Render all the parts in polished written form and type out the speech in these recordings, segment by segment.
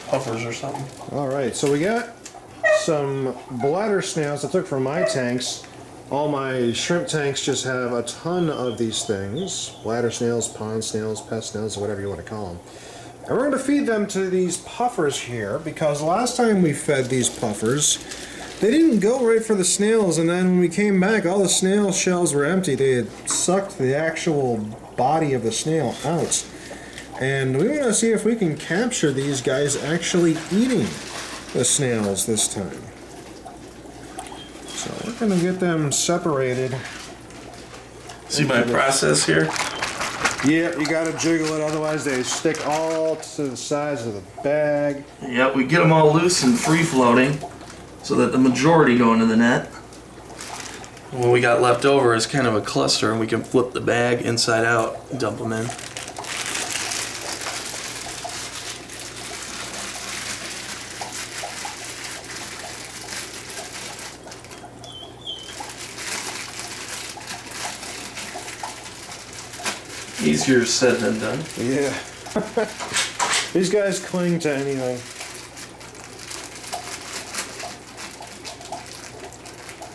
puffers or something. Alright, so we got some bladder snails I took from my tanks. All my shrimp tanks just have a ton of these things. Bladder snails, pond snails, pest snails, whatever you want to call them. And we're going to feed them to these puffers here, because last time we fed these puffers, they didn't go right for the snails, and then when we came back, all the snail shells were empty. They had sucked the actual body of the snail out. And we want to see if we can capture these guys actually eating the snails this time. So we're going to get them separated. See my process here? Yeah, you got to jiggle it, otherwise they stick all to the sides of the bag. Yep, we get them all loose and free floating so that the majority go into the net. What we got left over is kind of a cluster, and we can flip the bag inside out and dump them in. Easier said than done. Yeah. These guys cling to anything.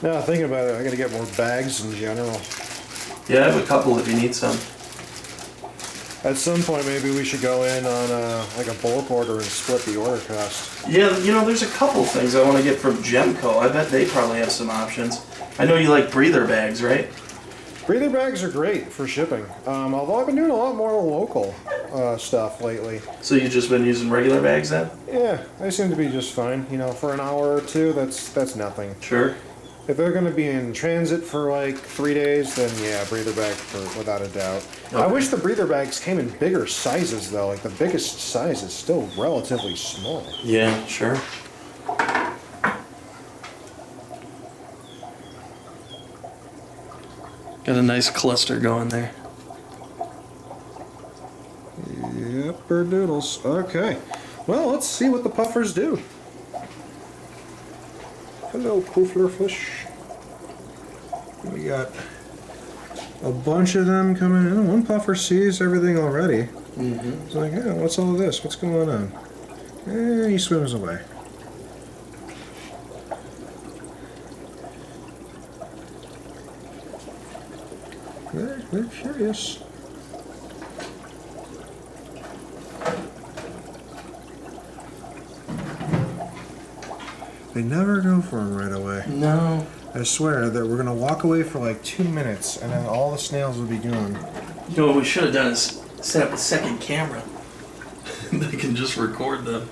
Now thinking about it, I gotta get more bags in general. Yeah, I have a couple if you need some. At some point maybe we should go in on like a bulk order and split the order cost. Yeah, you know, there's a couple things I want to get from Gemco. I bet they probably have some options. I know you like breather bags, right? Breather bags are great for shipping, although I've been doing a lot more local stuff lately. So you've just been using regular bags then? Yeah, they seem to be just fine. You know, for an hour or two, that's nothing. Sure. If they're going to be in transit for like 3 days, then yeah, breather bag without a doubt. Okay. I wish the breather bags came in bigger sizes though. Like the biggest size is still relatively small. Yeah, sure. Got a nice cluster going there. Yep, bird doodles. Okay. Well, let's see what the puffers do. Hello, poofler fish. We got a bunch of them coming in. One puffer sees everything already. Mm-hmm. It's like, yeah, what's all this? What's going on? He swims away. They're curious. They never go for them right away. No. I swear that we're gonna walk away for like 2 minutes and then all the snails will be gone. You know what we should have done is set up a second camera. They can just record them.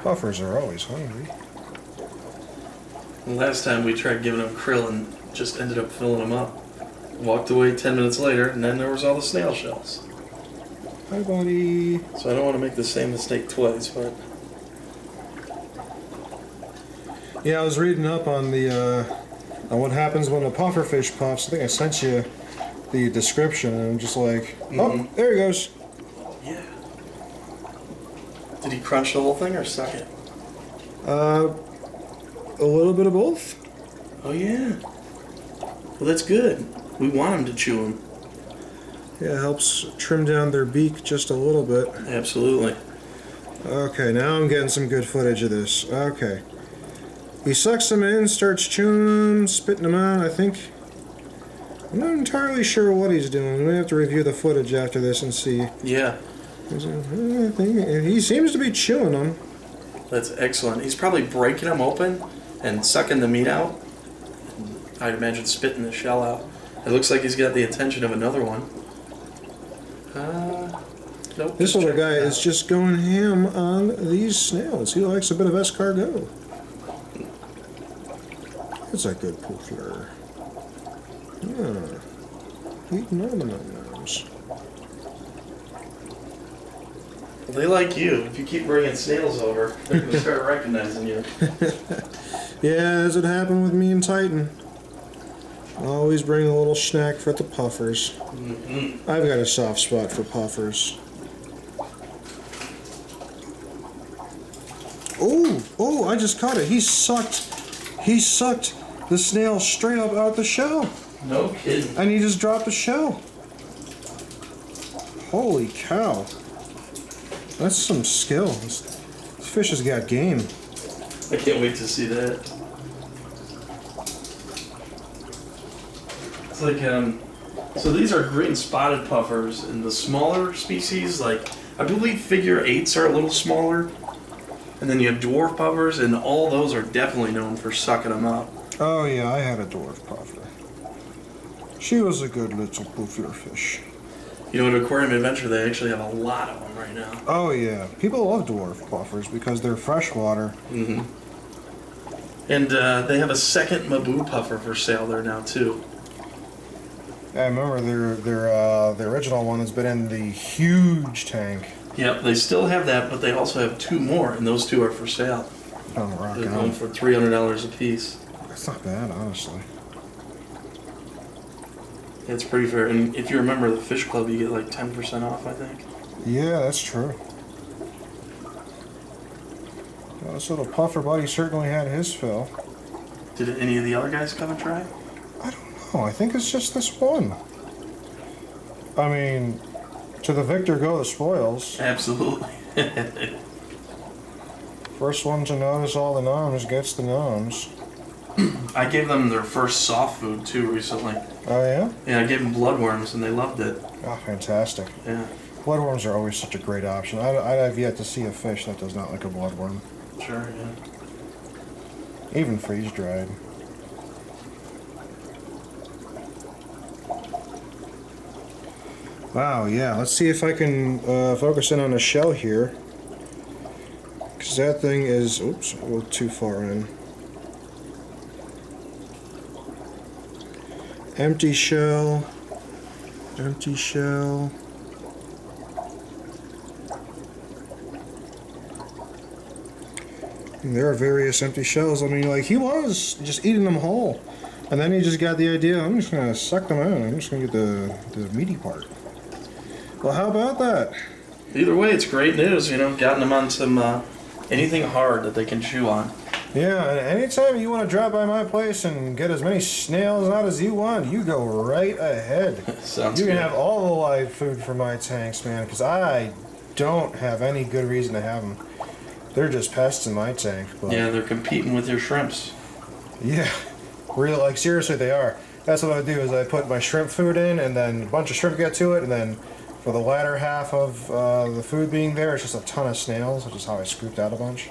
Puffers are always hungry. Last time we tried giving them krill and just ended up filling them up. Walked away 10 minutes later, and then there was all the snail shells. Hi, buddy. So I don't want to make the same mistake twice, but... Yeah, I was reading up on the on what happens when a pufferfish puffs. I think I sent you the description, and I'm just like, oh, there he goes. Yeah. Did he crunch the whole thing or suck it? A little bit of both. Oh, yeah. Well, that's good. We want him to chew them. Yeah, it helps trim down their beak just a little bit. Absolutely. Okay, now I'm getting some good footage of this. Okay. He sucks them in, starts chewing them, spitting them out, I think. I'm not entirely sure what he's doing. We have to review the footage after this and see. Yeah. He seems to be chewing them. That's excellent. He's probably breaking them open and sucking the meat out. I'd imagine spitting the shell out. It looks like he's got the attention of another one. Nope. This little guy is just going ham on these snails. He likes a bit of escargot. That's a good poofler. Yeah. Eating all the nut-noms. Well, they like you. If you keep bringing snails over, they're going to start recognizing you. Yeah, as it happened with me and Titan. Always bring a little snack for the puffers. Mm-hmm. I've got a soft spot for puffers. Oh, I just caught it. He sucked the snail straight up out the shell. No kidding. And he just dropped the shell. Holy cow. That's some skill. This fish has got game. I can't wait to see that. It's like, so these are green spotted puffers, and the smaller species, like, I believe figure 8s are a little smaller. And then you have dwarf puffers, and all those are definitely known for sucking them up. Oh yeah, I had a dwarf puffer. She was a good little poofier fish. You know, at Aquarium Adventure, they actually have a lot of them right now. Oh yeah, people love dwarf puffers because they're freshwater. Mm-hmm. And they have a second Maboo puffer for sale there now too. I remember the original one has been in the huge tank. Yep, they still have that, but they also have 2 more, and those 2 are for sale. Oh, rocking They're going on. for $300 a piece. That's not bad, honestly. It's pretty fair, and if you remember the Fish Club, you get like 10% off, I think. Yeah, that's true. Well, this little puffer buddy certainly had his fill. Did any of the other guys come and try? I don't know. I think it's just this one. I mean, to the victor go the spoils. Absolutely. First one to notice all the noms gets the noms. I gave them their first soft food too recently. Oh yeah? Yeah, I gave them bloodworms, and they loved it. Oh, fantastic. Yeah. Bloodworms are always such a great option. I have yet to see a fish that does not like a bloodworm. Sure, yeah. Even freeze-dried. Wow, yeah. Let's see if I can focus in on the shell here. Because that thing is... Oops, a little too far in. Empty shell. Empty shell. And there are various empty shells. I mean, like, he was just eating them whole. And then he just got the idea, I'm just going to suck them out. I'm just going to get the meaty part. Well, how about that? Either way, it's great news, you know, gotten them on some, anything hard that they can chew on. Yeah, and anytime you want to drop by my place and get as many snails out as you want, you go right ahead. Sounds You can good. have all the live food for my tanks, man, because I don't have any good reason to have them. They're just pests in my tank. But Yeah, they're competing with your shrimps. yeah, really, like, seriously, they are. That's what I do, is I put my shrimp food in, and then a bunch of shrimp get to it, and then for the latter half of the food being there, it's just a ton of snails, which is how I scooped out a bunch.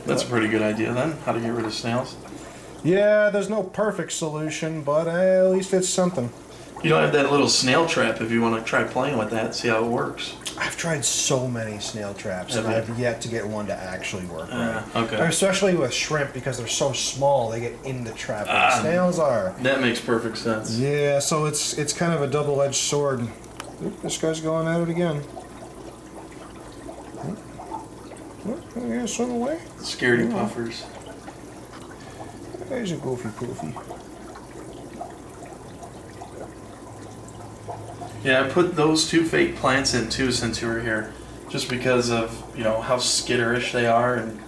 That's a pretty good idea then, how to get rid of snails. Yeah, there's no perfect solution, but at least it's something. You don't have that little snail trap if you want to try playing with that, see how it works. I've tried so many snail traps, and Have you? I've yet to get one to actually work right. Okay. Especially with shrimp, because they're so small, they get in the trap. But snails are. That makes perfect sense. Yeah, so it's kind of a double-edged sword. Oop, this guy's going at it again. Oh, yeah, swim away. Scaredy puffers. There's a goofy poofy. Yeah, I put those 2 fake plants in too since you were here. Just because of, you know, how skitterish they are, and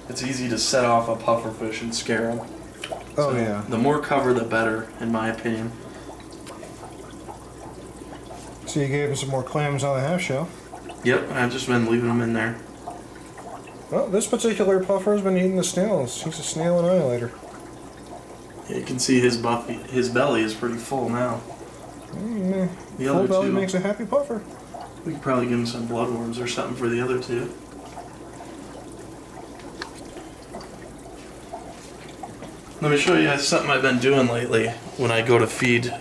it's easy to set off a pufferfish and scare them. Oh, So, yeah. the more cover, the better, in my opinion. So you gave him some more clams on the half shell. Yep, I've just been leaving them in there. Well, this particular puffer's been eating the snails. He's a snail annihilator. Yeah, you can see his belly is pretty full now. The Full other belly 2, makes a happy puffer. we could probably give him some bloodworms or something for the other 2. Let me show you guys something I've been doing lately when I go to feed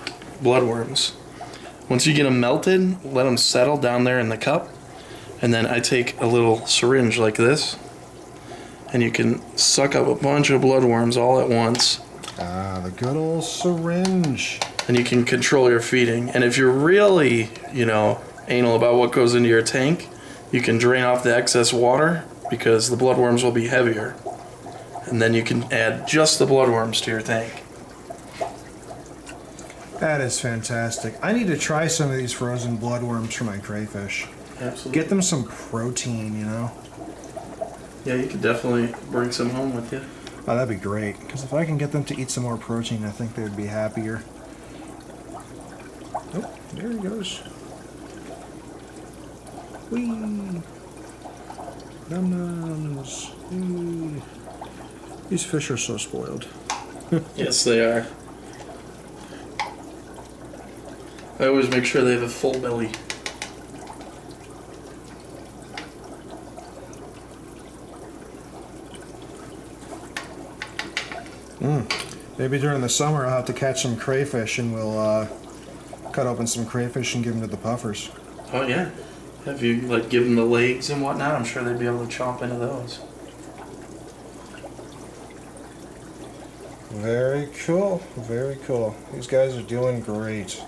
bloodworms. Once you get them melted, let them settle down there in the cup, and then I take a little syringe like this, and you can suck up a bunch of bloodworms all at once. Ah, the good old syringe. And you can control your feeding. And if you're really, you know, anal about what goes into your tank, you can drain off the excess water because the bloodworms will be heavier. And then you can add just the bloodworms to your tank. That is fantastic. I need to try some of these frozen bloodworms for my crayfish. Absolutely. Get them some protein, you know? Yeah, you could definitely bring some home with you. Oh, that'd be great. Because if I can get them to eat some more protein, I think they would be happier. Oh, there he goes. Whee! Num-nums. Whee! These fish are so spoiled. Yes, they are. I always make sure they have a full belly. Maybe during the summer I'll have to catch some crayfish and we'll cut open some crayfish and give them to the puffers. Oh yeah. If you like give them the legs and whatnot, I'm sure they'd be able to chomp into those. Very cool. Very cool. These guys are doing great.